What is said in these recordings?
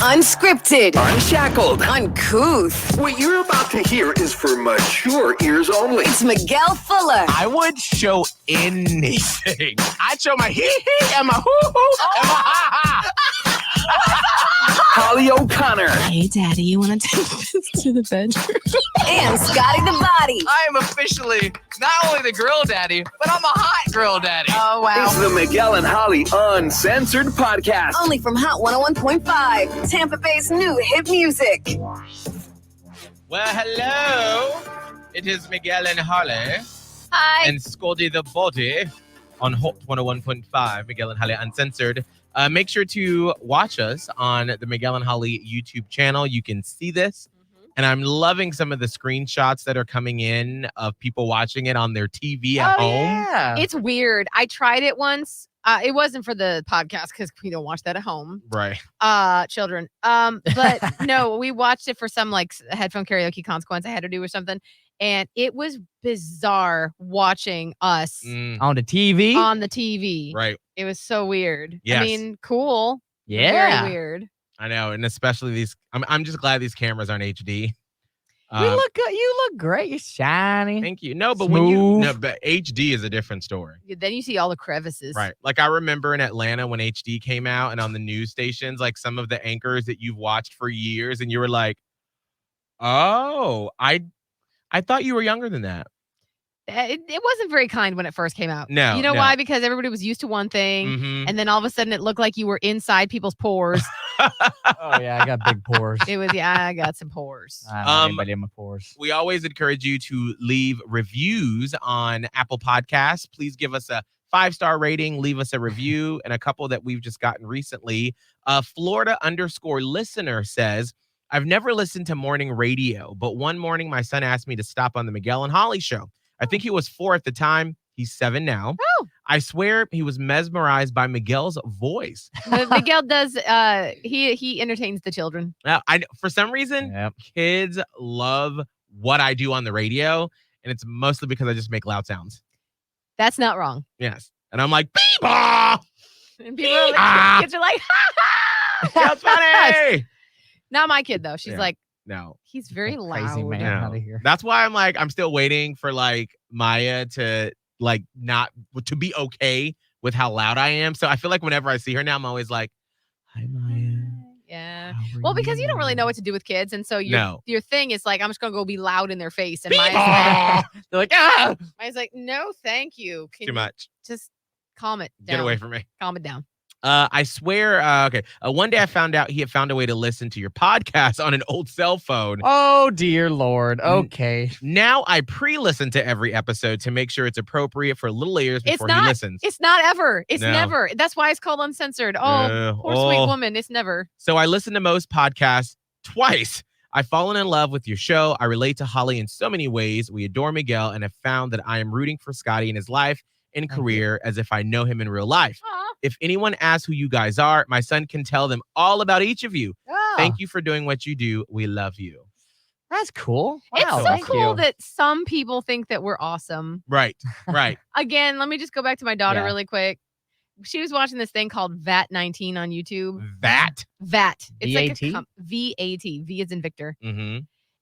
Unscripted. Unshackled. Uncouth. What you're about to hear is for mature ears only. It's Miguel Fuller. I would show anything. I'd show my hee-hee and my hoo-hoo and my ha-ha. Holly O'Connor. Hey, Daddy, you want to take this to the bedroom? And Scotty the Body. I am officially not only the grill daddy, but I'm a hot grill daddy. Oh, It's the Miguel and Holly Uncensored podcast. Only from Hot 101.5, Tampa Bay's new hit music. Well, hello. It is Miguel and Holly Hi. and Scotty the Body on Hot 101.5, Miguel and Holly Uncensored. Make sure to watch us on the Miguel and Holly YouTube channel. You can see this. And I'm loving some of the screenshots that are coming in of people watching it on their TV at home. Yeah. It's weird. I tried it once. It wasn't for the podcast because we don't watch that at home. Right. Children. But no, we watched it for some like headphone karaoke consequence I had to do or something. And it was bizarre watching us On the TV? on the TV. Right. It was so weird. Yes. I mean, cool. Yeah. Very weird. I know. And especially these, I'm just glad these cameras aren't HD. We look good. You look great. You're shiny. Thank you. No, but when you, Smooth. no, but HD is a different story. Then you see all the crevices. Right. Like I remember in Atlanta when HD came out and on the news stations, like some of the anchors that you've watched for years and you were like, oh, I thought you were younger than that. It wasn't very kind when it first came out. No, You know no. why? Because everybody was used to one thing. Mhm. And then all of a sudden it looked like you were inside people's pores. Oh, yeah. I got big pores. It was, yeah, I got some pores. I don't know anybody in my pores. We always encourage you to leave reviews on Apple Podcasts. Please give us a 5-star rating, leave us a review, and a couple that we've just gotten recently. Florida_listener says, I've never listened to morning radio, but one morning my son asked me to stop on the Miguel and Holly show. I think he was 4 at the time. He's 7 now. Oh. I swear he was mesmerized by Miguel's voice. But Miguel does, he entertains the children. Now, for some reason, Yep. kids love what I do on the radio, and it's mostly because I just make loud sounds. That's not wrong. Yes. And I'm like, Beep-ah! And people are like, Ah. kids are like, ha ha. That's funny. Not my kid though. She's Yeah. like, No. he's very loud. Crazy man No. out of here. That's why I'm like, I'm still waiting for like Maya to like to be okay with how loud I am. So I feel like whenever I see her now, I'm always like, hi, Maya. Yeah. How are Well, because you don't really know what to do with kids. And so No. your thing is like, I'm just going to go be loud in their face. And Beep-ah! They're like, ah! Maya's like, no, thank you. Can Too you much. just calm it down? Get away from me. Calm it down. I swear. Okay. One day I found out he had found a way to listen to your podcast on an old cell phone. Oh, dear Lord. Okay. Now I pre-listen to every episode to make sure it's appropriate for little ears It's before he not. listens. It's not ever. It's No. never. That's why it's called Uncensored. Oh, poor sweet woman. It's never. So I listen to most podcasts twice. I've fallen in love with your show. I relate to Holly in so many ways. We adore Miguel and have found that I am rooting for Scotty in his life and Thank you. career as if I know him in real life. Aw. If anyone asks who you guys are, my son can tell them all about each of you. Oh. Thank you for doing what you do. We love you. That's cool. It's Wow, so thank cool you. that some people think that we're awesome. Right. Right. Again, let me just go back to my daughter Yeah. really quick. She was watching this thing called VAT19 on YouTube. That. VAT. It's like VAT? a VAT. V as in Victor. Mm-hmm.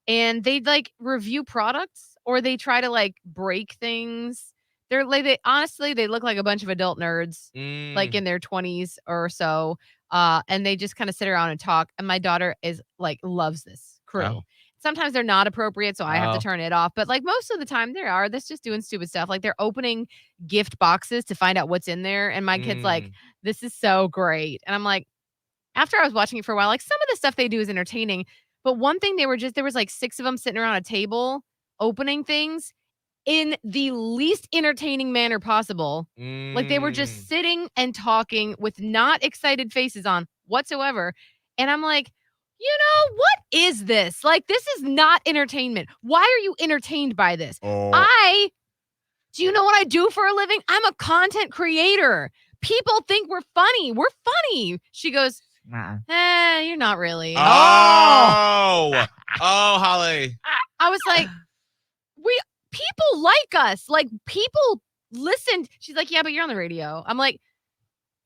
And they like review products or they try to like break things. They're like, they look like a bunch of adult nerds, Mm. like in their 20s or so. And they just kind of sit around and talk. And my daughter is like, loves this crew. Oh. Sometimes they're not appropriate, so I have Oh. to turn it off. But like most of the time they are. That's just doing stupid stuff. Like they're opening gift boxes to find out what's in there. And my kid's like, Mm. this is so great. And I'm like, after I was watching it for a while, like some of the stuff they do is entertaining. But one thing there was like 6 of them sitting around a table opening things in the least entertaining manner possible. Like they were Mm. just sitting and talking with not excited faces on whatsoever. And I'm like, you know, what is this? Like, this is not entertainment. Why are you entertained by this? Oh. Do you know what I do for a living? I'm a content creator. People think we're funny. We're funny. She goes, you're not really. Oh. Oh, Holly. I was like, people like us. Like people listened. She's like, yeah, but you're on the radio. I'm like,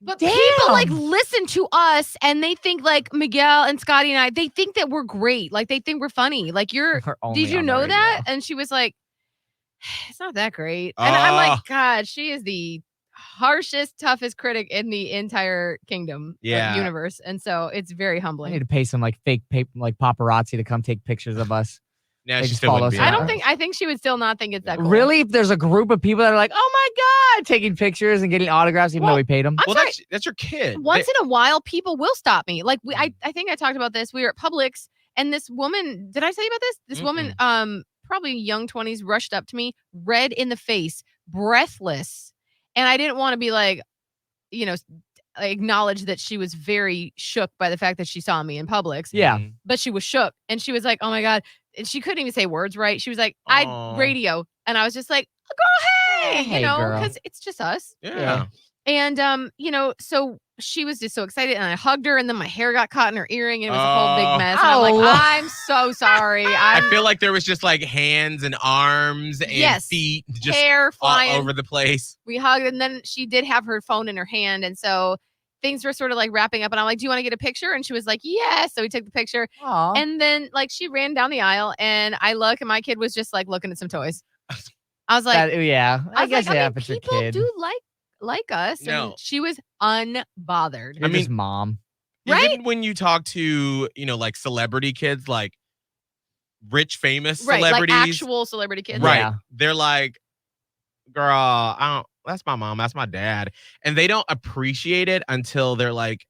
But Damn. people like listen to us and they think like Miguel and Scotty and I, they think that we're great. Like they think we're funny. Like We're only did you on the know radio. that? And she was like, it's not that great. And I'm like, God, she is the harshest, toughest critic in the entire kingdom universe. And so it's very I humbling. need to pay some like fake like paparazzi to come take pictures of us. No, They she just still follow wouldn't be. us on around. it. I think she would still not think it's that cool. Really? If there's a group of people that are like, oh my God, taking pictures and getting autographs, even though we paid them. I'm Well, sorry. that's your kid. Once in a while, people will stop me. Like I think I talked about this. We were at Publix, and this woman. Did I tell you about this? This woman, probably young 20s, rushed up to me, red in the face, breathless, and I didn't want to be like, I acknowledge that she was very shook by the fact that she saw me in Publix. Yeah. But she was shook, and she was like, "Oh my God!" And she couldn't even say words right. She was like, Aw. "I radio," and I was just like, "Girl, hey, Hey, girl. because it's just us." Yeah. And so she was just so excited, and I hugged her, and then my hair got caught in her earring, and it was a whole big mess. And I'm like, Oh. I'm so sorry. I feel like there was just like hands and arms and Yes. feet just hair flying all over the place. We hugged, and then she did have her phone in her hand, and so things were sort of like wrapping up, and I'm like, do you want to get a picture? And she was like, yes. So we took the picture, Aw. and then like she ran down the aisle, and I look, and my kid was just like looking at some toys. I was like, I was guess like, yeah, I mean, if it's your people kid. do like us, No. and she was unbothered. You're just mom. Right? Even when you talk to, like celebrity kids, like rich, famous Right, like celebrities. actual celebrity kids. Right. Yeah. They're like, girl, that's my mom, that's my dad. And they don't appreciate it until they're like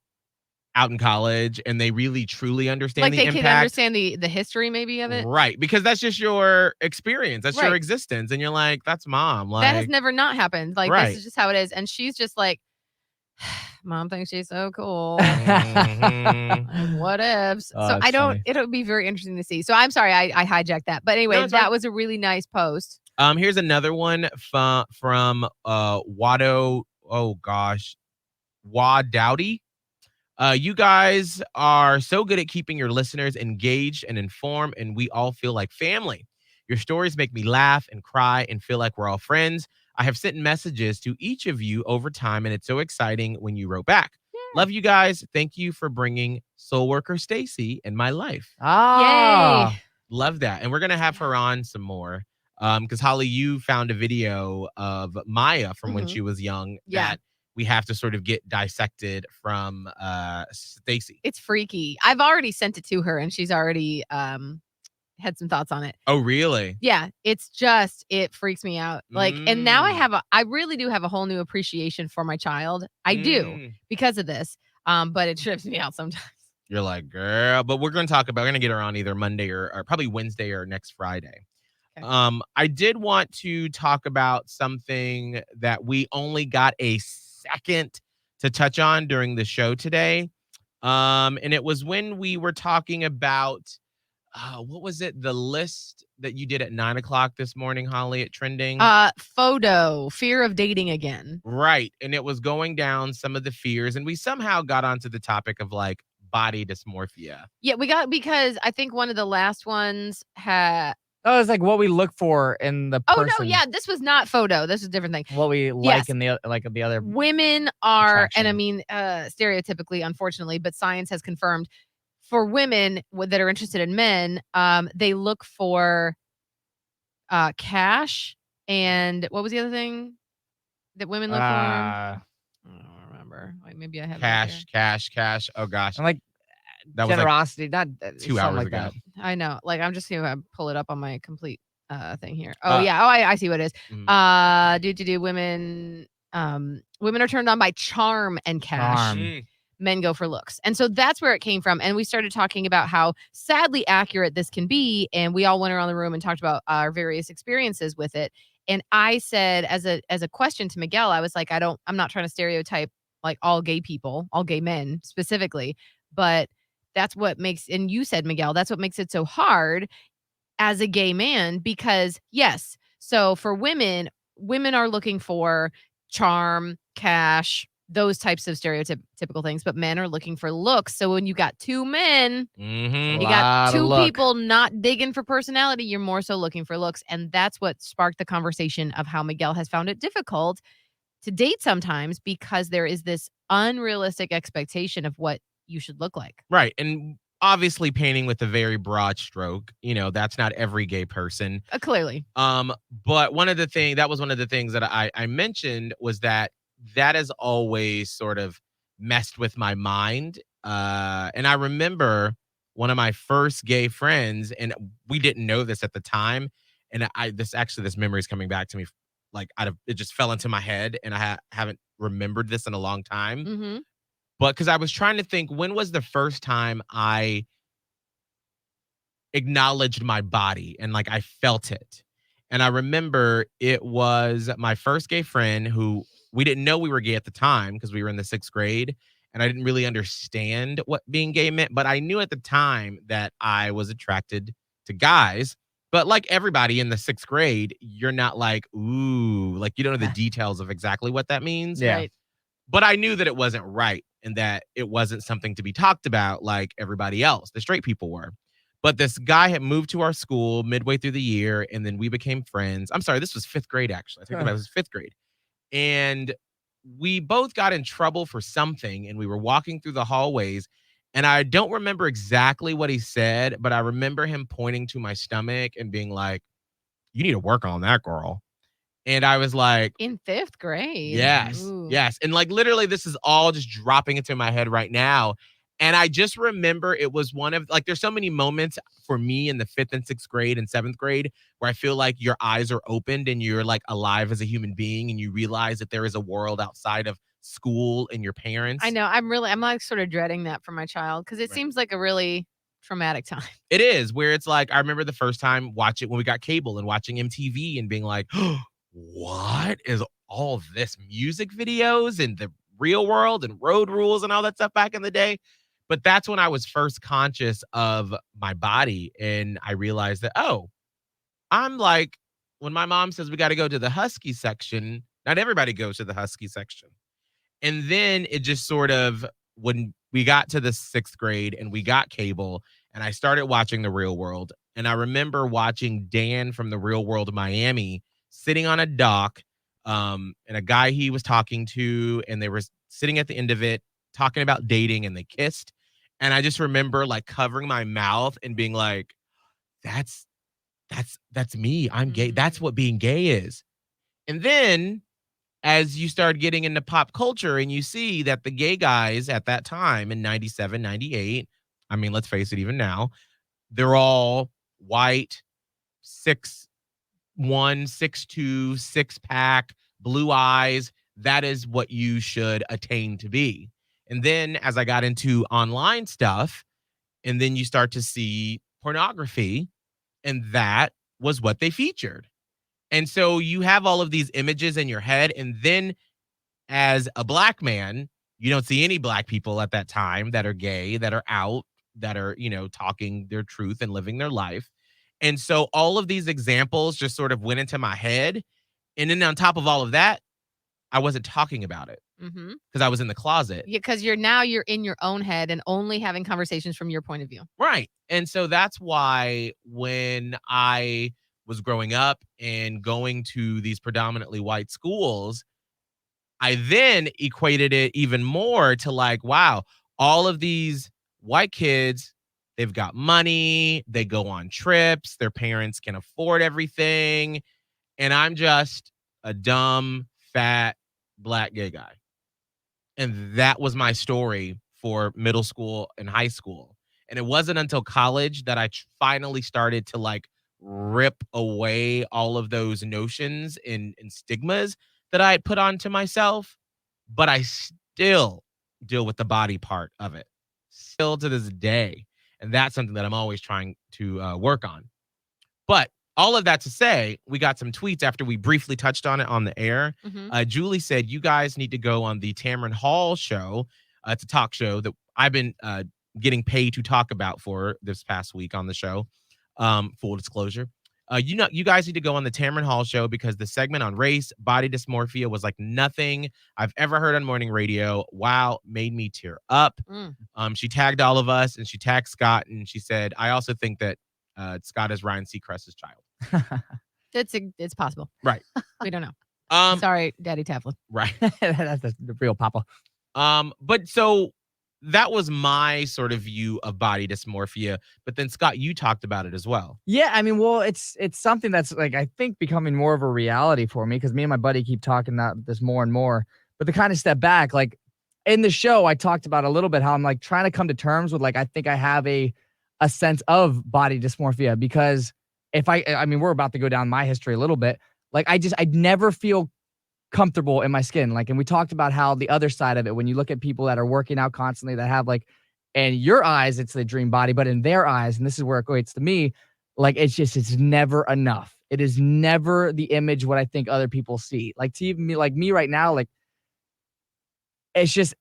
out in college and they really truly understand Like the they impact. can understand the history maybe of it. Right. Because that's just your experience. That's your Right. existence. And you're like, that's mom. Like That has never not happened. Like Right. this is just how it is. And she's just like, mom thinks she's so cool. Mhm. What ifs? Oh, So that's funny. it'll be very interesting to see. So I'm sorry I hijacked that. But anyway, No, it's that fine. was a really nice post. Here's another one from Wado. Oh gosh, Wadowdy. You guys are so good at keeping your listeners engaged and informed, and we all feel like family. Your stories make me laugh and cry and feel like we're all friends. I have sent messages to each of you over time, and it's so exciting when you wrote back. Love you guys. Thank you for bringing Soul Worker Stacy in my life. Ah. Yay. Love that. And we're going to have her on some more. Because Holly, you found a video of Maya from when Mhm. she was young Yeah. that we have to sort of get dissected from Stacy. It's freaky. I've already sent it to her, and she's already had some thoughts on it. Oh, really? Yeah, it freaks me out. Like, and now I really do have a whole new appreciation for my child. I do Mm. because of this. But it trips me out sometimes. You're like, girl, but we're going to get her on either Monday or probably Wednesday or next Friday. Okay. I did want to talk about something that we only got a second to touch on during the show today. And it was when we were talking about, what was it? The list that you did at 9:00 this morning, Holly, at Trending. Fear of dating again. Right. And it was going down some of the fears. And we somehow got onto the topic of like body dysmorphia. Yeah, we got, because I think one of the last ones had. Oh, it's like what we look for in the Oh person. no, yeah, this was not photo. This is a different thing. What we like Yes. in the other. Women are, and I Attraction. mean, stereotypically, unfortunately, but science has confirmed for women that are interested in men, they look for cash and what was the other thing that women look for? I don't remember. Like maybe I have it right Cash. Oh gosh. And like That was like generosity, not 2 something hours like ago. that. here. I know. Like I'm just gonna pull it up on my complete thing here. Uh, Oh yeah. Oh, I see what it is. Mhm. Women. Women are turned on by charm and cash. Charm. Mm. Men go for looks. And so that's where it came from. And we started talking about how sadly accurate this can be. And we all went around the room and talked about our various experiences with it. And I said, as a question to Miguel, I was like, I'm not trying to stereotype like all gay people, all gay men specifically, but that's what makes, and you said, Miguel, that's what makes it so hard as a gay man, because yes, so for women are looking for charm, cash, those types of stereotypical things, but men are looking for looks. So when you got two men, Mhm. you Lot got of two look. people not digging for personality, you're more so looking for looks. And that's what sparked the conversation of how Miguel has found it difficult to date sometimes because there is this unrealistic expectation of what you should look like. Right. And obviously painting with a very broad stroke, that's not every gay person. Clearly. But that was one of the things that I mentioned was that has always sort of messed with my mind. And I remember one of my first gay friends, and we didn't know this at the time. And this memory is coming back to me, like it just fell into my head, and I haven't remembered this in a long time. Mm-hmm. But because I was trying to think, when was the first time I acknowledged my body and like I felt it? And I remember it was my first gay friend who we didn't know we were gay at the time because we were in the 6th grade. And I didn't really understand what being gay meant, but I knew at the time that I was attracted to guys. But like everybody in the 6th grade, you're not like, ooh, like you don't know the details of exactly what that means. Yeah. Right. But I knew that it wasn't right and that it wasn't something to be talked about like everybody else, the straight people were. But this guy had moved to our school midway through the year, and then we became friends. I'm sorry, this was 5th grade, actually. I think it was 5th grade. And we both got in trouble for something, and we were walking through the hallways, and I don't remember exactly what he said, but I remember him pointing to my stomach and being like, "You need to work on that, girl." And I was like, In 5th grade. yes, Ooh. yes. And like literally, this is all just dropping into my head right now. And I just remember it was one of like, there's so many moments for me in the 5th and 6th grade and 7th grade where I feel like your eyes are opened and you're like alive as a human being and you realize that there is a world outside of school and your parents. I know. I'm like sort of dreading that for my child because it Right. seems like a really traumatic time. It is, where it's like, I remember the first time watching when we got cable and watching MTV and being like, what is all this music videos and the real world and road rules and all that stuff back in the day? But that's when I was first conscious of my body. And I realized that, oh, I'm like, when my mom says we got to go to the Husky section, not everybody goes to the Husky section. And then it just sort of, when we got to the 6th grade and we got cable and I started watching The Real World. And I remember watching Dan from The Real World Miami sitting on a dock, and a guy he was talking to, and they were sitting at the end of it talking about dating, and they kissed. And I just remember like covering my mouth and being like, that's me. I'm gay. That's what being gay is. And then as you start getting into pop culture and you see that the gay guys at that time in 97, 98, I mean, let's face it, even now, they're all white, 6'1", 6'2", 6-pack, blue eyes. That is what you should attain to be. And then as I got into online stuff, and then you start to see pornography, and that was what they featured. And so you have all of these images in your head. And then as a black man, you don't see any black people at that time that are gay, that are out, that are, talking their truth and living their life. And so all of these examples just sort of went into my head. And then on top of all of that, I wasn't talking about it because I was in the closet. Yeah, because you're in your own head and only having conversations from your point of view. Right. And so that's why when I was growing up and going to these predominantly white schools, I then equated it even more to like, wow, all of these white kids, they've got money, they go on trips, their parents can afford everything. And I'm just a dumb, fat, black gay guy. And that was my story for middle school and high school. And it wasn't until college that I finally started to like rip away all of those notions and stigmas that I had put onto myself. But I still deal with the body part of it, still to this day. And that's something that I'm always trying to work on. But all of that to say, we got some tweets after we briefly touched on it on the air. Julie said, you guys need to go on the Tamron Hall show. It's a talk show that I've been getting paid to talk about for this past week on the show. Full disclosure. You guys need to go on the Tamron Hall show because the segment on race, body dysmorphia was like nothing I've ever heard on morning radio. Wow, made me tear up. She tagged all of us and she tagged Scott and she said, I also think that Scott is Ryan Seacrest's child. It's possible. Right. We don't know. Sorry, Daddy Teflon. Right. That's the real papa. But so that was my sort of view of body dysmorphia. But then Scott, you talked about it as well. Yeah, I mean, well, it's something that's like I think becoming more of a reality for me because me and my buddy keep talking about this more and more. But to kind of step back, like in the show, I talked about a little bit how I'm like trying to come to terms with like I think I have a sense of body dysmorphia because if I mean, we're about to go down my history a little bit. Like I never feel comfortable in my skin. Like, and we talked about how the other side of it, when you look at people that are working out constantly, that have like, in your eyes, it's the dream body, but in their eyes, and this is where it equates to me, like, it's never enough. It is never the image what I think other people see. Like, to even me, like me right now, like, it's just,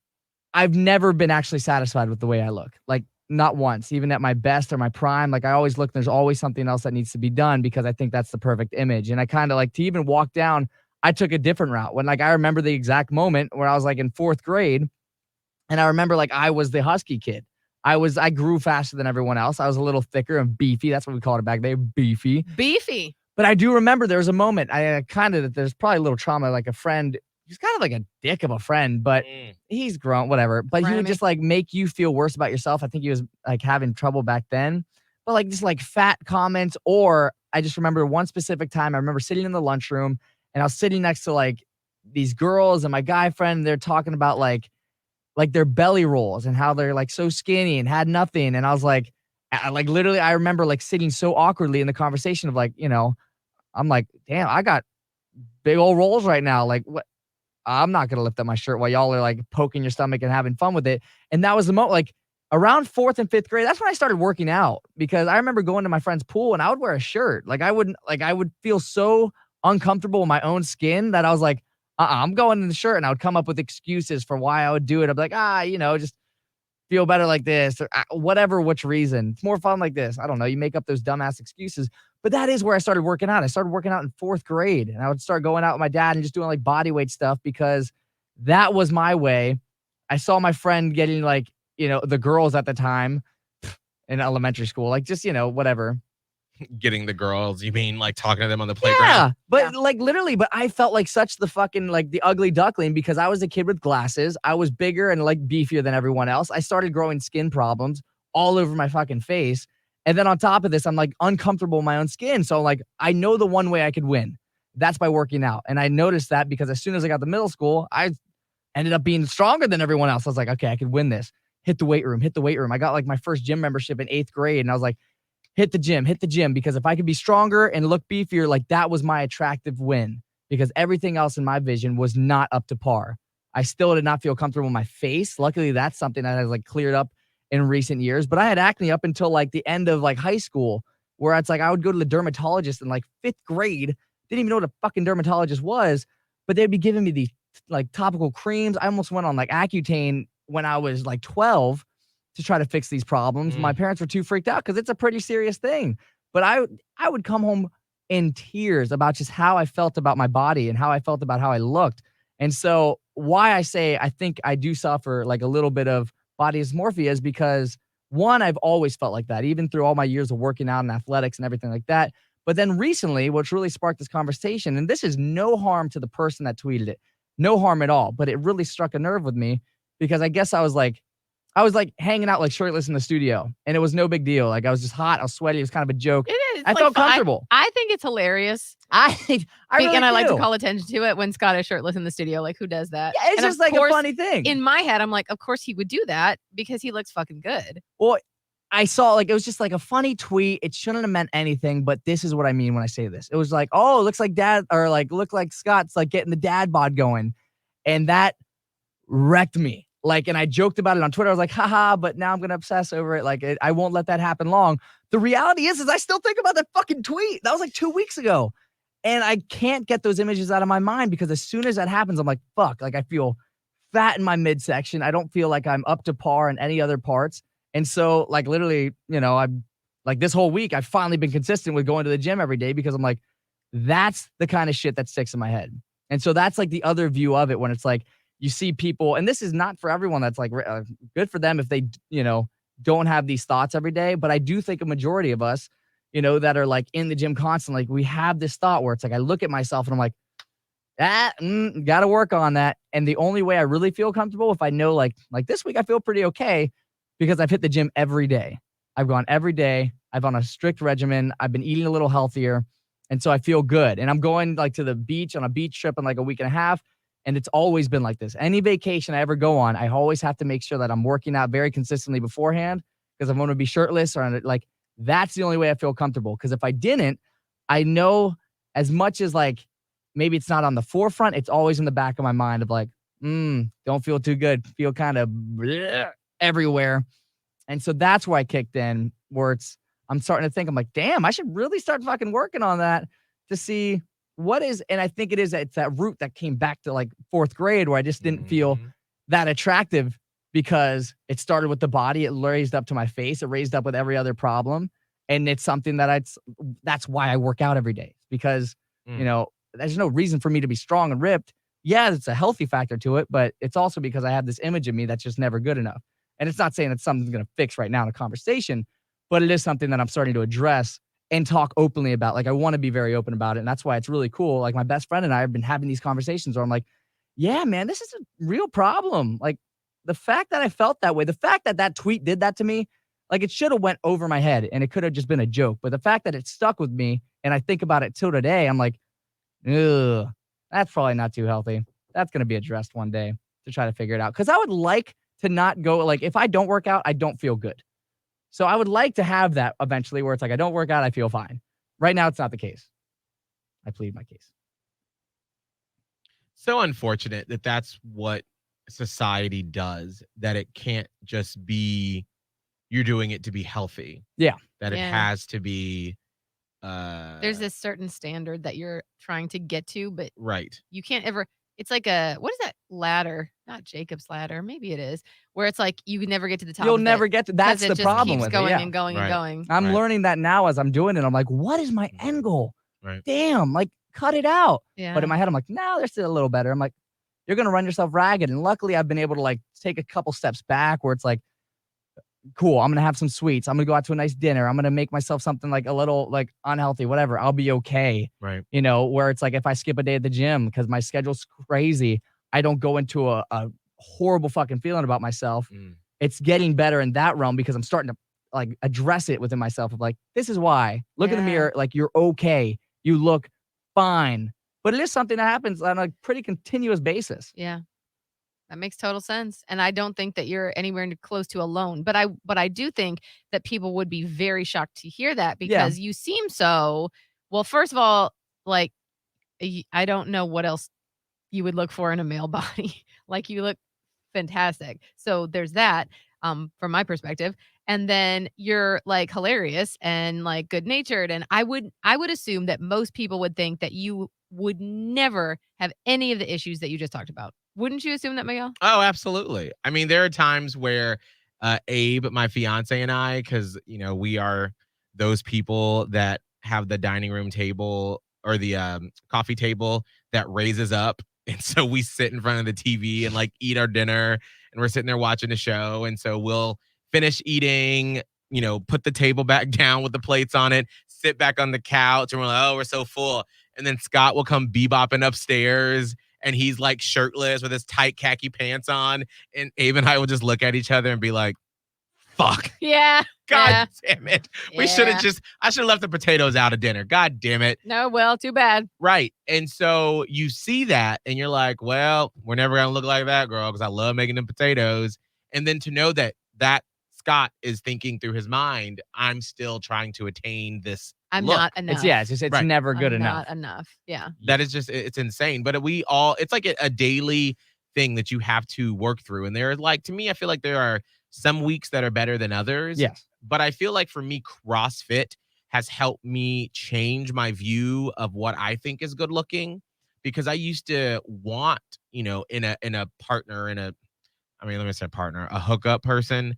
I've never been actually satisfied with the way I look. Like, not once, even at my best or my prime. Like, I always look, there's always something else that needs to be done because I think that's the perfect image. And I kind of like to even walk down, I took a different route when like I remember the exact moment where I was like in 4th grade and I remember like I was the husky kid. I grew faster than everyone else. I was a little thicker and beefy. That's what we called it back then, beefy. Beefy. But I do remember there was a moment there's probably a little trauma, like a friend, he's kind of like a dick of a friend, but he's grown, whatever. But he would just like make you feel worse about yourself. I think he was like having trouble back then, but like just like fat comments. Or I just remember one specific time, I remember sitting in the lunchroom and I was sitting next to like these girls and my guy friend, and they're talking about like their belly rolls and how they're like so skinny and had nothing. And I was like literally, I remember like sitting so awkwardly in the conversation of like, you know, I'm like, damn, I got big old rolls right now. Like, what? I'm not going to lift up my shirt while y'all are like poking your stomach and having fun with it. And that was the moment, like around 4th and 5th grade. That's when I started working out because I remember going to my friend's pool and I would wear a shirt. Like I would feel so uncomfortable in my own skin that I was like, I'm going in the shirt. And I would come up with excuses for why I would do it. I'd be like, you know, just feel better like this or whatever, which reason. It's more fun like this. I don't know. You make up those dumbass excuses. But that is where I started working out. I started working out in 4th grade and I would start going out with my dad and just doing like body weight stuff because that was my way. I saw my friend getting like, you know, the girls at the time in elementary school, like just, you know, whatever. Getting the girls, you mean like talking to them on the playground? Yeah, but like literally, but I felt like such the fucking like the ugly duckling because I was a kid with glasses. I was bigger and like beefier than everyone else. I started growing skin problems all over my fucking face. And then on top of this, I'm like uncomfortable in my own skin. So like, I know the one way I could win. That's by working out. And I noticed that because as soon as I got to middle school, I ended up being stronger than everyone else. I was like, okay, I could win this. Hit the weight room. I got like my first gym membership in 8th grade. And I was like, hit the gym. Because if I could be stronger and look beefier, like that was my attractive win. Because everything else in my vision was not up to par. I still did not feel comfortable in my face. Luckily, that's something that has like cleared up in recent years. But I had acne up until like the end of like high school, where it's like I would go to the dermatologist in like 5th grade. Didn't even know what a fucking dermatologist was, but they'd be giving me these like topical creams. I almost went on like Accutane when I was like 12 to try to fix these problems. My parents were too freaked out because it's a pretty serious thing. But I would come home in tears about just how I felt about my body and how I felt about how I looked. And so why I say I think I do suffer like a little bit of body dysmorphia is because one, I've always felt like that, even through all my years of working out and athletics and everything like that. But then recently, what's really sparked this conversation, and this is no harm to the person that tweeted it, no harm at all, but it really struck a nerve with me because I guess I was like hanging out like shirtless in the studio and it was no big deal. Like I was just hot. I was sweaty. It was kind of a joke. It is. I felt comfortable. I think it's hilarious. I really and I like to do. call attention to it when Scott is shirtless in the studio. Like, who does that? Yeah, it's And just of like course, a funny thing. In my head, I'm like, of course he would do that because he looks fucking good. Well, I saw like it was just like a funny tweet. It shouldn't have meant anything, but this is what I mean when I say this. It was like, oh, it looks like dad, or like look like Scott's like getting the dad bod going. And that wrecked me. Like, and I joked about it on Twitter. I was like, haha, but now I'm going to obsess over it. Like, I won't let that happen long. The reality is I still think about that fucking tweet. That was like 2 weeks ago. And I can't get those images out of my mind because as soon as that happens, I'm like, fuck, like I feel fat in my midsection. I don't feel like I'm up to par in any other parts. And so like literally, you know, I'm like this whole week, I've finally been consistent with going to the gym every day because I'm like, that's the kind of shit that sticks in my head. And so that's like the other view of it when it's like, you see people, and this is not for everyone that's like good for them if they, you know, don't have these thoughts every day. But I do think a majority of us, you know, that are like in the gym constantly, like we have this thought where it's like, I look at myself and I'm like, Got to work on that. And the only way I really feel comfortable, if I know like this week I feel pretty okay because I've hit the gym every day. I've gone every day. I've on a strict regimen. I've been eating a little healthier. And so I feel good. And I'm going like to the beach on a beach trip in like a week and a half. And it's always been like this. Any vacation I ever go on, I always have to make sure that I'm working out very consistently beforehand because I'm going to be shirtless or like that's the only way I feel comfortable. Because if I didn't, I know as much as like maybe it's not on the forefront, it's always in the back of my mind of like, don't feel too good, feel kind of everywhere. And so that's where I kicked in, where I'm starting to think, I'm like, damn, I should really start fucking working on that to see what is, and I think it's that root that came back to like 4th grade where I just didn't feel that attractive because it started with the body, it raised up to my face, it raised up with every other problem. And it's something that that's why I work out every day because, you know, there's no reason for me to be strong and ripped. Yeah, it's a healthy factor to it, but it's also because I have this image of me that's just never good enough. And it's not saying it's something that's going to fix right now in a conversation, but it is something that I'm starting to address and talk openly about. Like I want to be very open about it. And that's why it's really cool. Like my best friend and I have been having these conversations where I'm like, yeah, man, this is a real problem. Like the fact that I felt that way, the fact that that tweet did that to me, like it should have went over my head and it could have just been a joke. But the fact that it stuck with me and I think about it till today, I'm like, ugh, that's probably not too healthy. That's going to be addressed one day to try to figure it out. Because I would like to not go, like, if I don't work out, I don't feel good. So I would like to have that eventually where it's like, I don't work out, I feel fine. Right now, it's not the case. I plead my case. So unfortunate that that's what society does, that it can't just be you're doing it to be healthy. Yeah. That it has to be there's this certain standard that you're trying to get to, but right. you can't ever. It's like what is that ladder? Not Jacob's ladder. Maybe it is. Where it's like you can never get to the top. You'll of never it get to. That's the problem keeps with going it. Yeah. And going and going. I'm learning that now as I'm doing it. I'm like, what is my end goal? Right. Damn, like cut it out. Yeah. But in my head, I'm like, no, there's still a little better. I'm like, you're gonna run yourself ragged. And luckily, I've been able to like take a couple steps back where it's like, cool, I'm gonna have some sweets. I'm gonna go out to a nice dinner. I'm gonna make myself something like a little like unhealthy, whatever. I'll be okay. Right. You know, where it's like if I skip a day at the gym because my schedule's crazy, I don't go into a horrible fucking feeling about myself. It's getting better in that realm because I'm starting to like address it within myself of like, this is why. Look in the mirror, like you're okay. You look fine. But it is something that happens on a pretty continuous basis. Yeah. That makes total sense. And I don't think that you're anywhere close to alone. But I do think that people would be very shocked to hear that because you seem so, well, first of all, like, I don't know what else you would look for in a male body. Like you look fantastic. So there's that, from my perspective. And then you're like hilarious and like good natured. And I would assume that most people would think that you would never have any of the issues that you just talked about. Wouldn't you assume that, Miguel? Oh, absolutely. I mean, there are times where Abe, my fiance, and I, because, you know, we are those people that have the dining room table or the coffee table that raises up. And so we sit in front of the TV and like eat our dinner and we're sitting there watching the show. And so we'll finish eating, you know, put the table back down with the plates on it, sit back on the couch and we're like, oh, we're so full. And then Scott will come bebopping upstairs and he's like shirtless with his tight khaki pants on. And Abe and I will just look at each other and be like, fuck. Yeah. God damn it. We should have Yeah. I should have left the potatoes out of dinner. God damn it. No, well, too bad. Right. And so you see that and you're like, well, we're never going to look like that girl because I love making them potatoes. And then to know that Scott is thinking through his mind, I'm still trying to attain this I'm look. not enough. It's Right. never good I'm enough. Not enough. Yeah. That is just, it's insane. But we all, it's like a daily thing that you have to work through. And there are like, to me, I feel like there are some weeks that are better than others. Yes. But I feel like for me, CrossFit has helped me change my view of what I think is good looking, because I used to want, you know, in a partner, a hookup person,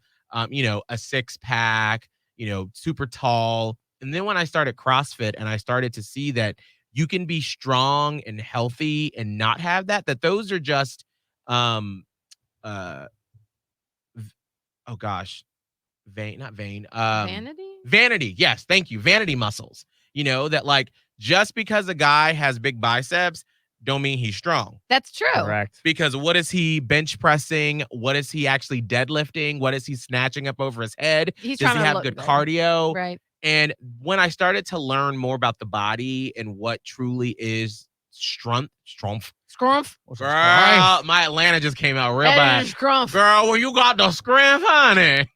you know, a six pack, you know, super tall. And then when I started CrossFit and I started to see that you can be strong and healthy and not have that those are just, vanity. Yes. Thank you. Vanity muscles, you know, that like just because a guy has big biceps don't mean he's strong. That's true. Correct. Because what is he bench pressing? What is he actually deadlifting? What is he snatching up over his head? He's Does trying he to have look good good. cardio? Right. And when I started to learn more about the body and what truly is strength, Scrumph. girl, my Atlanta just came out real bad. Scrumph. Girl, when you got the scrimp, honey.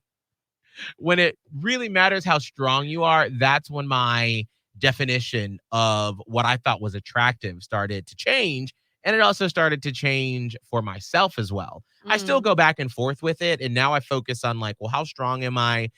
When it really matters how strong you are, that's when my definition of what I thought was attractive started to change. And it also started to change for myself as well. I still go back and forth with it. And now I focus on like, well, how strong am I?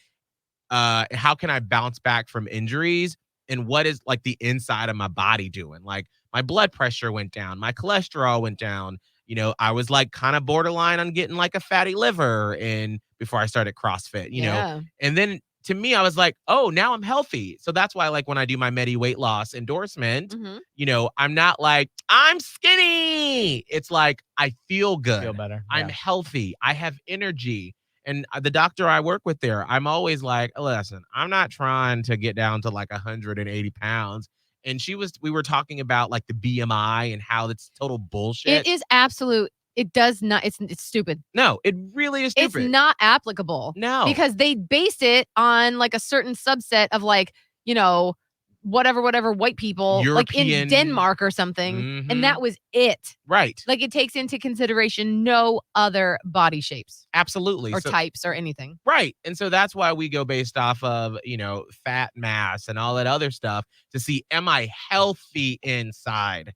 How can I bounce back from injuries? And what is like the inside of my body doing? Like my blood pressure went down, my cholesterol went down. You know, I was like kind of borderline on getting like a fatty liver and before I started CrossFit, you know. And then to me, I was like, oh, now I'm healthy. So that's why like when I do my Medi weight loss endorsement, you know, I'm not like, I'm skinny. It's like I feel good. Feel better. I'm healthy. I have energy. And the doctor I work with there, I'm always like, listen, I'm not trying to get down to like 180 pounds. And we were talking about like the BMI and how it's total bullshit. It is absolute. It does not. It's stupid. No, it really is stupid. It's not applicable. No. Because they based it on like a certain subset of like, you know, whatever white people like in European. Denmark or something. And that was it. Right. Like it takes into consideration no other body shapes Absolutely. or types or anything. Right. And so that's why we go based off of, you know, fat mass and all that other stuff to see, am I healthy inside?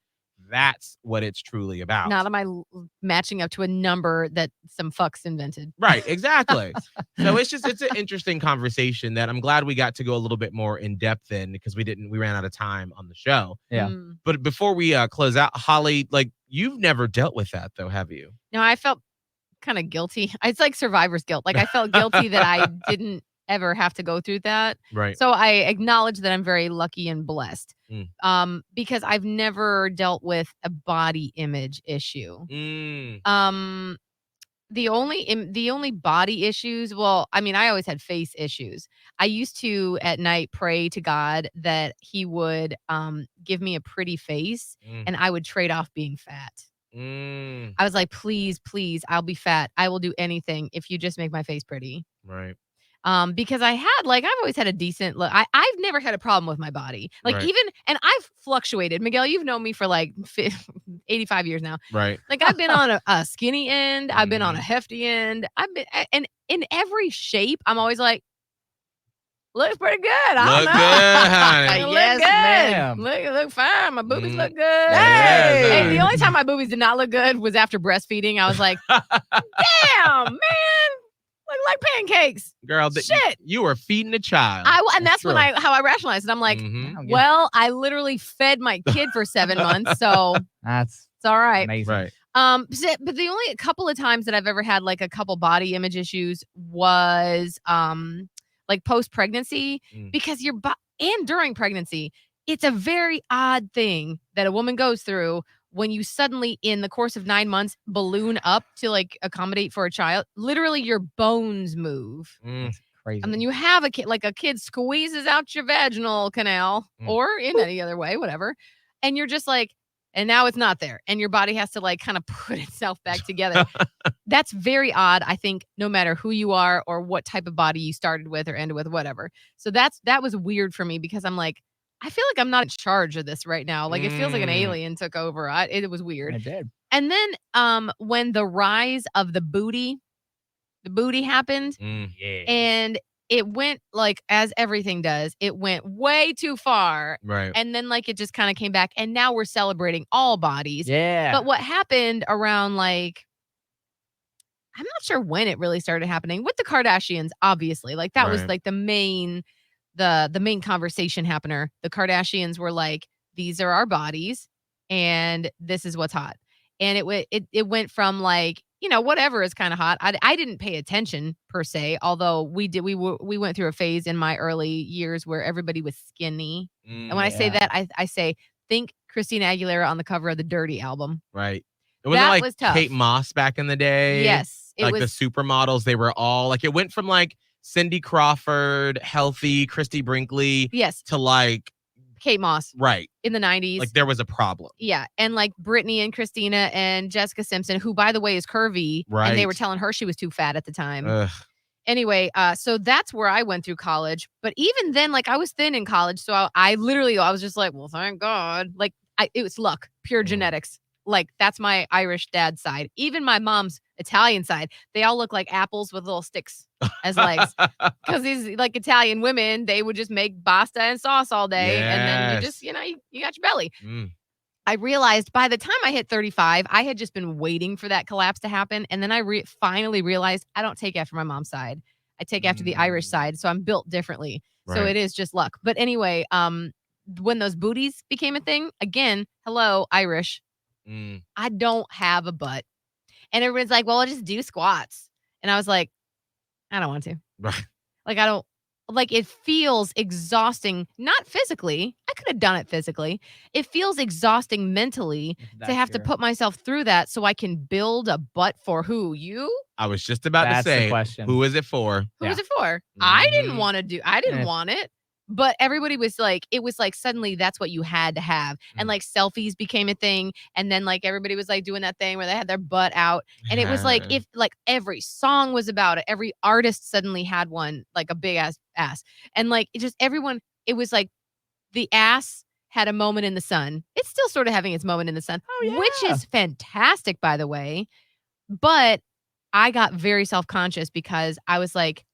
That's what it's truly about. Not am I matching up to a number that some fucks invented. Right, exactly. So it's an interesting conversation that I'm glad we got to go a little bit more in depth in because we ran out of time on the show. Yeah. But before we close out, Holly, like you've never dealt with that though, have you? No, I felt kind of guilty. It's like survivor's guilt. Like I felt guilty that I didn't ever have to go through that. Right. So I acknowledge that I'm very lucky and blessed. Because I've never dealt with a body image issue. The only body issues, well, I mean, I always had face issues. I used to at night pray to God that he would give me a pretty face and I would trade off being fat. I was like, please, I'll be fat. I will do anything if you just make my face pretty. Right. Because I've always had a decent look. I've never had a problem with my body. Like and I've fluctuated. Miguel, you've known me for like 85 years now. Right. Like I've been on a skinny end. I've been on a hefty end. I've been, and in every shape, I'm always like, looks pretty good. I Look don't know. good, honey. Look Yes, good. ma'am. Look fine. My boobies look good. Yes, Hey, the only time my boobies did not look good was after breastfeeding. I was like, damn, man. Look like pancakes. Girl, Shit. you were feeding a child. And that's when how I rationalized it. I'm like, well, I literally fed my kid for 7 months, so That's it's all right. amazing. Right. But the only couple of times that I've ever had like a couple body image issues was like post pregnancy because and during pregnancy, it's a very odd thing that a woman goes through when you suddenly, in the course of 9 months, balloon up to like accommodate for a child. Literally, your bones move. Crazy. And then you have a kid, like a kid squeezes out your vaginal canal or in any other way, whatever. And you're just like, and now it's not there. And your body has to like kind of put itself back together. That's very odd, I think, no matter who you are or what type of body you started with or ended with, whatever. So that was weird for me because I'm like, I feel like I'm not in charge of this right now. Like it feels like an alien took over. It was weird. It did. And then when the rise of the booty happened, and it went like, as everything does, it went way too far. Right. And then like it just kind of came back. And now we're celebrating all bodies. Yeah. But what happened around like, I'm not sure when it really started happening with the Kardashians, obviously. Like that was Right. like the main conversation happener. The Kardashians were like, these are our bodies and this is what's hot. And it went from like, you know, whatever is kind of hot. I didn't pay attention per se, although we went through a phase in my early years where everybody was skinny. And when I say that, I say, think Christina Aguilera on the cover of the Dirty album. Right. It wasn't That like was tough. Kate Moss back in the day. Yes. It like was the supermodels, they were all like, it went from like Cindy Crawford, healthy, Christy Brinkley, yes. to like Kate Moss Right. in the 90s. Like there was a problem. Yeah. And like Britney and Christina and Jessica Simpson, who, by the way, is curvy. And they were Right. telling her she was too fat at the time. Ugh. Anyway, so that's where I went through college. But even then, like I was thin in college. So I literally, I was just like, well, thank God. Like it was luck, pure genetics. Like that's my Irish dad's side. Even my mom's Italian side, they all look like apples with little sticks as legs. Because these like Italian women, they would just make pasta and sauce all day. And then you just, Yes. you got your belly. Mm. I realized by the time I hit 35, I had just been waiting for that collapse to happen. And then I finally realized I don't take after my mom's side. I take after the Irish side. So I'm built differently. So Right. it is just luck. But anyway, when those booties became a thing, again, hello, Irish. Mm. I don't have a butt. And everyone's like, well, I'll just do squats. And I was like, I don't want to. Right. Like, I don't. Like, it feels exhausting, not physically. I could have done it physically. It feels exhausting mentally to have to put myself through that so I can build a butt for who? You? I was just about That's to the say, question. who is it for? Who Yeah. was it for? I didn't Mhm. want to do. I didn't Eh. want it. But everybody was like, it was like suddenly that's what you had to have. And Mm. like selfies became a thing. And then like everybody was like doing that thing where they had their butt out. And it was like, Yeah. if like every song was about it, every artist suddenly had one, like a big ass. And like it just everyone, it was like the ass had a moment in the sun. It's still sort of having its moment in the sun, which yeah. is fantastic, by the way. But I got very self-conscious because I was like,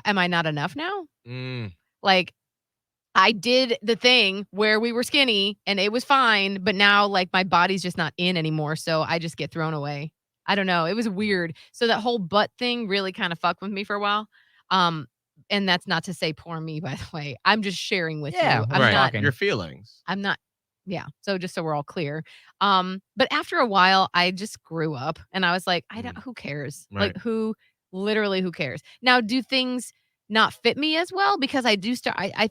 am I not enough now? Mm. Like, I did the thing where we were skinny and it was fine, but now like my body's just not in anymore. So I just get thrown away. I don't know. It was weird. So that whole butt thing really kind of fucked with me for a while. Um, and that's not to say poor me, by the way. I'm just sharing with Yeah, you. we're I'm Right. not, talking. Your feelings. I'm not, yeah. So just so we're all clear. But after a while, I just grew up and I was like, who cares? Right. Like literally who cares? Now, do things not fit me as well? Because I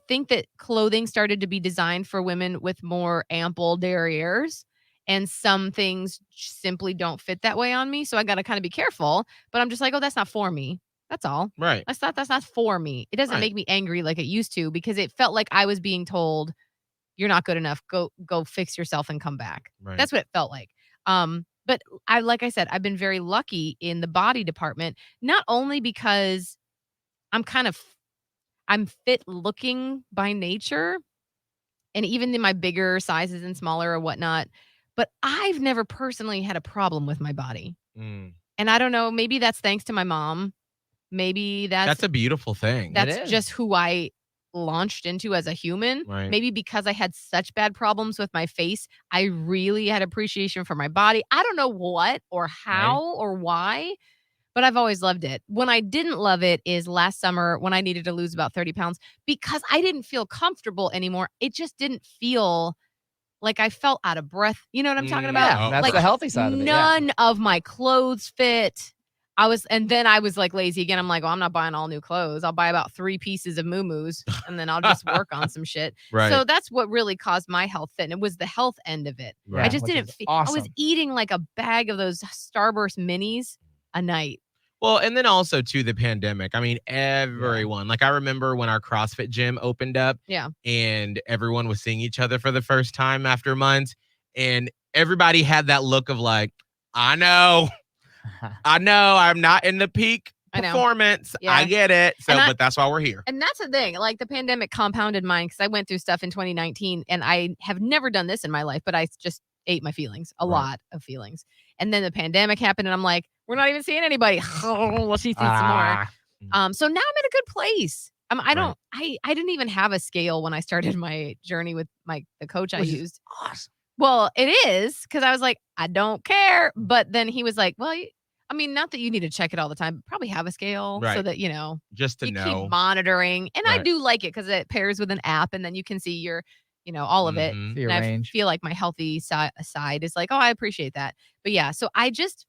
think that clothing started to be designed for women with more ample derrieres. And some things simply don't fit that way on me. So I got to kind of be careful. But I'm just like, oh, that's not for me. That's all. Right. That's not for me. It doesn't Right. make me angry like it used to because it felt like I was being told, you're not good enough. Go fix yourself and come back. Right. That's what it felt like. But like I said, I've been very lucky in the body department, not only because I'm fit looking by nature, and even in my bigger sizes and smaller or whatnot, but I've never personally had a problem with my body. Mm. And I don't know, maybe that's thanks to my mom. Maybe That's a beautiful thing. That that's is. just who I launched into as a human. Right. Maybe because I had such bad problems with my face, I really had appreciation for my body. I don't know what or how or why, but I've always loved it. When I didn't love it is last summer when I needed to lose about 30 pounds because I didn't feel comfortable anymore. It just didn't feel like I felt out of breath. You know what I'm talking about? Yeah, that's Like, the healthy side of it. Yeah. None of my clothes fit. And then I was like lazy again. I'm like, well, I'm not buying all new clothes. I'll buy about 3 pieces of muumuus and then I'll just work on some shit. Right. So that's what really caused my health fit. And it was the health end of it. Right. I just which didn't is feel, I was awesome. eating like a bag of those Starburst minis a night. Well, and then also to the pandemic. I mean, everyone, like I remember when our CrossFit gym opened up Yeah. and everyone was seeing each other for the first time after months. And everybody had that look of like, I know I'm not in the peak I know. performance. Yeah. I get it. So, And but that's why we're here. And that's the thing. Like the pandemic compounded mine because I went through stuff in 2019 and I have never done this in my life, but I just ate my feelings, a Right. lot of feelings. And then the pandemic happened and I'm like, we're not even seeing anybody. Let's eat some more. So now I'm in a good place. I didn't even have a scale when I started my journey with the coach I Which is used. Awesome. Well, it is because I was like, I don't care. But then he was like, well, I mean, not that you need to check it all the time, but probably have a scale so Right. that, Just to you know. keep monitoring. And I Right. do like it because it pairs with an app and then you can see your, all of it. Mhm. See your And I range. feel like my healthy side is like, oh, I appreciate that. But yeah, so I just,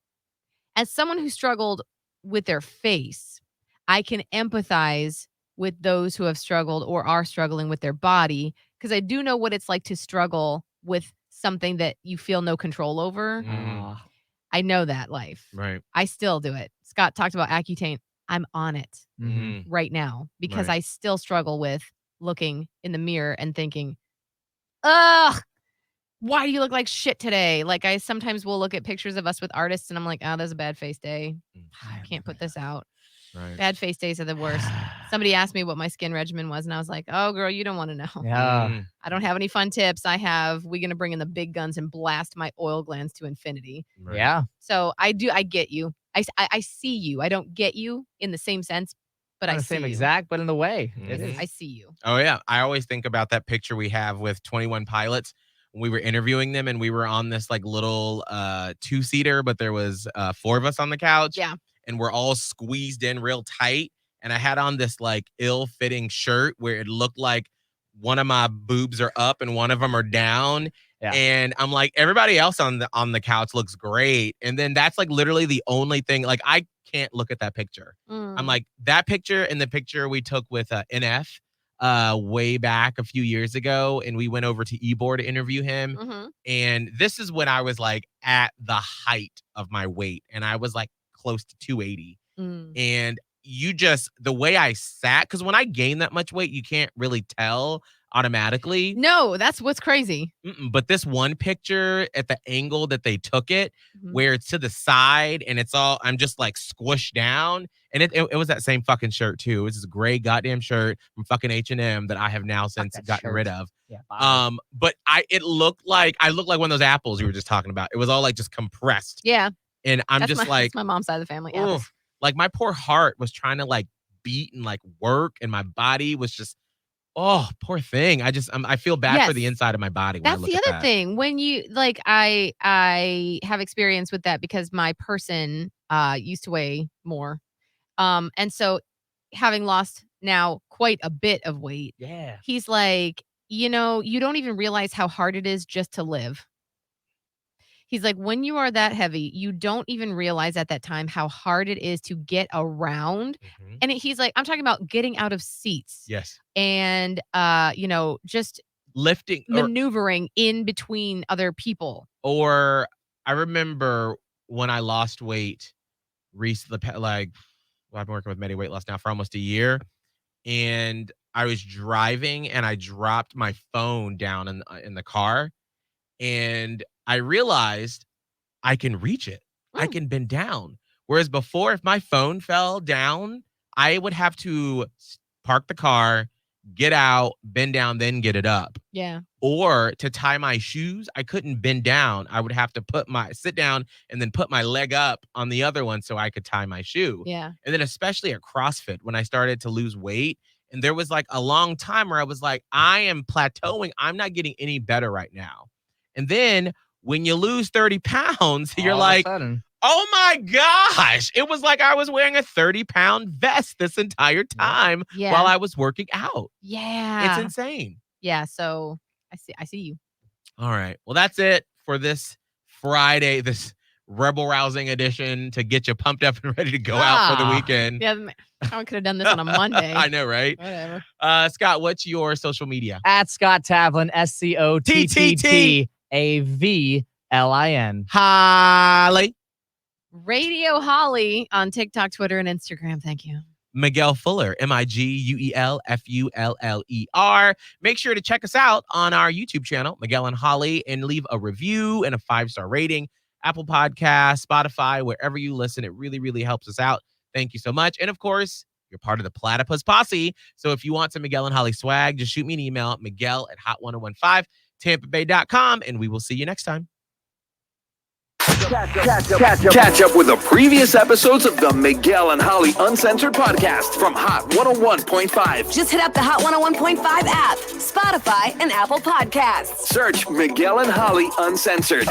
as someone who struggled with their face, I can empathize with those who have struggled or are struggling with their body because I do know what it's like to struggle with something that you feel no control over. Mm. I know that life. Right. I still do it. Scott talked about Accutane. I'm on it Mhm. Mm. right now because Right. I still struggle with looking in the mirror and thinking, ugh, why do you look like shit today? Like I sometimes will look at pictures of us with artists and I'm like, oh, that's a bad face day. I can't put this out. Right. Bad face days are the worst. Somebody asked me what my skin regimen was and I was like, oh girl, you don't want to know. Yeah. I don't have any fun tips. We're going to bring in the big guns and blast my oil glands to infinity. Right. Yeah. So I get you. I see you. I don't get you in the same sense, but Not I the see same you. exact, but in the way. It Mhm. is. I see you. Oh, yeah. I always think about that picture we have with 21 Pilots. We were interviewing them and we were on this like little 2-seater, but there was 4 of us on the couch. Yeah. And we're all squeezed in real tight. And I had on this like ill-fitting shirt where it looked like one of my boobs are up and one of them are down. Yeah. And I'm like, everybody else on the couch looks great. And then that's like literally the only thing. Like I can't look at that picture. I'm like, that picture and the picture we took with NF way back a few years ago, and we went over to Ybor to interview him. And this is when I was like at the height of my weight, and I was like close to 280. And the way I sat, because when I gain that much weight, you can't really tell automatically. No, that's what's crazy. But this one picture at the angle that they took it, where it's to the side and I'm just like squished down. And it was that same fucking shirt too. It was this gray goddamn shirt from fucking H&M that I have now since gotten rid of. Yeah. But I looked like one of those apples you were just talking about. It was all like just compressed. Yeah. And I'm just like, that's my mom's side of the family. oof. Like my poor heart was trying to like beat and like work, and my body was just, oh, poor thing. I feel bad for the inside of my body. That's the other thing. When you like, I have experience with that because my person used to weigh more, and so having lost now quite a bit of weight, he's like, you don't even realize how hard it is just to live. He's like, when you are that heavy, you don't even realize at that time how hard it is to get around. And he's like, I'm talking about getting out of seats. Yes. And, just lifting, maneuvering in between other people. Or I remember when I lost weight recently, like, I've been working with Medi Weight Loss now for almost a year. And I was driving and I dropped my phone down in the car. And I realized I can reach it. I can bend down. Whereas before, if my phone fell down, I would have to park the car, get out, bend down, then get it up. Yeah. Or to tie my shoes, I couldn't bend down. I would have to sit down and then put my leg up on the other one so I could tie my shoe. Yeah. And then especially at CrossFit, when I started to lose weight, and there was like a long time where I was like, I am plateauing. I'm not getting any better right now. And then when you lose 30 pounds, you're like, oh my gosh. It was like I was wearing a 30-pound vest this entire time while I was working out. Yeah. It's insane. Yeah. So I see you. All right. Well, that's it for this Friday, this rebel rousing edition to get you pumped up and ready to go out for the weekend. Yeah. I could have done this on a Monday. I know, right? Whatever. Scott, what's your social media? At Scott Tavlin, SCOTTTAVLIN. Holly. Radio Holly on TikTok, Twitter, and Instagram. Thank you. Miguel Fuller, MiguelFuller. Make sure to check us out on our YouTube channel, Miguel and Holly, and leave a review and a 5-star rating. Apple Podcasts, Spotify, wherever you listen. It really, really helps us out. Thank you so much. And of course, you're part of the Platypus Posse. So if you want some Miguel and Holly swag, just shoot me an email, Miguel@hot1015, TampaBay.com, and we will see you next time. Catch up with the previous episodes of the Miguel and Holly Uncensored podcast from Hot 101.5. Just hit up the Hot 101.5 app, Spotify, and Apple Podcasts. Search Miguel and Holly Uncensored.